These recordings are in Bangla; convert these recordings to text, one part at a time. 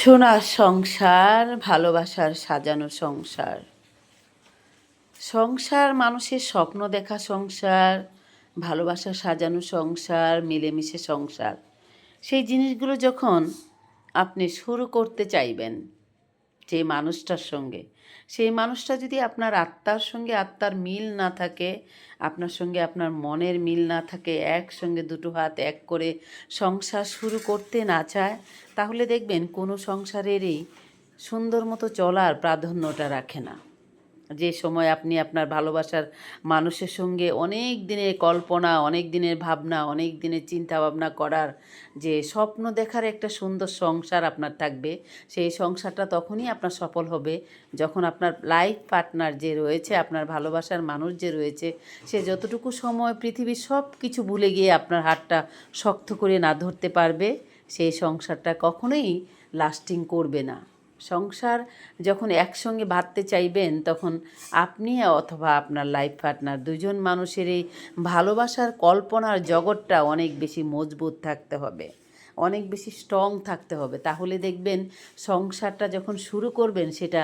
সোনার সংসার, ভালোবাসার সাজানো সংসার। সংসার মানুষের স্বপ্ন দেখা সংসার, ভালোবাসার সাজানো সংসার, মিলেমিশে সংসার। সেই জিনিসগুলো যখন আপনি শুরু করতে চাইবেন যে মানুষটার সঙ্গে, সেই মানুষটা যদি আপনার আত্মার সঙ্গে আত্মার মিল না থাকে, আপনার সঙ্গে আপনার মনের মিল না থাকে, একসঙ্গে দুটো হাত এক করে সংসার শুরু করতে না চায়, তাহলে দেখবেন কোনো সংসারেরই সুন্দর মতো চলার প্রাধান্যটা রাখে না। যে সময় আপনি আপনার ভালোবাসার মানুষের সঙ্গে অনেক দিনের কল্পনা, অনেক দিনের ভাবনা, অনেক দিনের চিন্তা ভাবনা করার যে স্বপ্ন দেখার একটা সুন্দর সংসার আপনার থাকবে, সেই সংসারটা তখনই আপনার সফল হবে যখন আপনার লাইফ পার্টনার যে রয়েছে, আপনার ভালোবাসার মানুষ যে রয়েছে, সে যতটুকু সময় পৃথিবীর সব কিছু ভুলে গিয়ে আপনার হাতটা শক্ত করে না ধরতে পারবে, সেই সংসারটা কখনোই লাস্টিং করবে না। সংসার যখন একসঙ্গে বাঁধতে চাইবেন, তখন আপনি অথবা আপনার লাইফ পার্টনার দুজন মানুষের এই ভালোবাসার কল্পনার জগৎটা অনেক বেশি মজবুত থাকতে হবে, অনেক বেশি স্ট্রং থাকতে হবে। তাহলে দেখবেন সংসারটা যখন শুরু করবেন, সেটা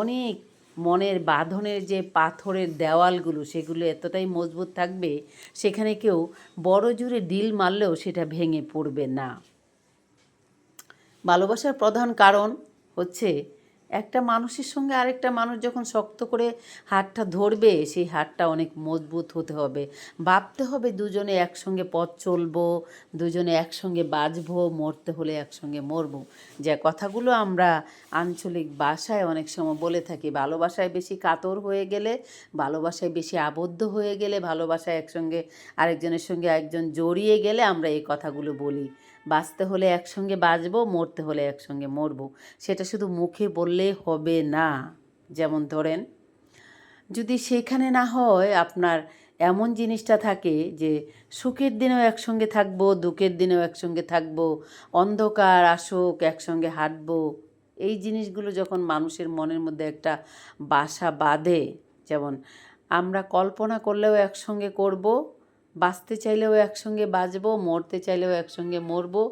অনেক মনের বাঁধনের যে পাথরের দেওয়ালগুলো, সেগুলো এতটাই মজবুত থাকবে, সেখানে কেউ বড় জোরে ডিল মারলেও সেটা ভেঙে পড়বে না। ভালোবাসার প্রধান কারণ হচ্ছে একটা মানুষের সঙ্গে আরেকটা মানুষ যখন শক্ত করে হাতটা ধরবে, সেই হাতটা অনেক মজবুত হতে হবে। ভাবতে হবে দুজনে একসঙ্গে পথ চলবো, দুজনে একসঙ্গে বাঁচবো, মরতে হলে একসঙ্গে মরবো। যে কথাগুলো আমরা আঞ্চলিক ভাষায় অনেক সময় বলে থাকি, ভালোবাসায় বেশি কাতর হয়ে গেলে, ভালোবাসায় বেশি আবদ্ধ হয়ে গেলে, ভালোবাসায় একসঙ্গে আরেকজনের সঙ্গে একজন জড়িয়ে গেলে আমরা এই কথাগুলো বলি। বাঁচতে হলে একসঙ্গে বাঁচবো, মরতে হলে একসঙ্গে মরবো। সেটা শুধু মুখে বললে হবে না। যেমন ধরেন, যদি সেখানে না হয় আপনার এমন জিনিসটা থাকে যে সুখের দিনেও একসঙ্গে থাকবো, দুঃখের দিনেও একসঙ্গে থাকবো, অন্ধকার আসুক একসঙ্গে হাঁটবো, এই জিনিসগুলো যখন মানুষের মনের মধ্যে একটা বাসা বাঁধে, যেমন আমরা কল্পনা করলেও একসঙ্গে করব, বাঁচতে চাইলেও একসঙ্গে বাঁচবো, মরতে চাইলেও একসঙ্গে মরবো,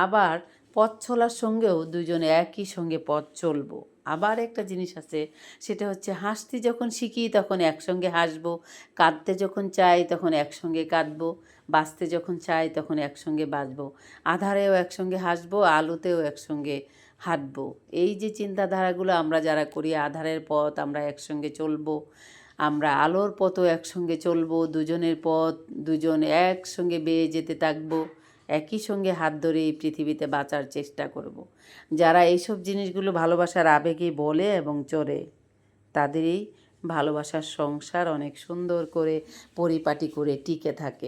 আবার পথ চলার সঙ্গেও দুজনে একই সঙ্গে পথ চলবো। আবার একটা জিনিস আছে, সেটা হচ্ছে হাসতে যখন শিখি তখন একসঙ্গে হাসবো, কাঁদতে যখন চাই তখন একসঙ্গে কাঁদবো, বাঁচতে যখন চাই তখন একসঙ্গে বাঁচবো, আঁধারেও একসঙ্গে হাসবো, আলোতেও একসঙ্গে হাঁটবো। এই যে চিন্তাধারাগুলো আমরা যারা করি, আঁধারের পথ আমরা একসঙ্গে চলবো, আমরা আলোর পথও একসঙ্গে চলবো, দুজনের পথ দুজন একসঙ্গে বেয়ে যেতে থাকবো, একই সঙ্গে হাত ধরে এই পৃথিবীতে বাঁচার চেষ্টা করব। যারা এইসব জিনিসগুলো ভালোবাসার আবেগে বলে এবং চলে, তাদেরই ভালোবাসার সংসার অনেক সুন্দর করে পরিপাটি করে টিকে থাকে।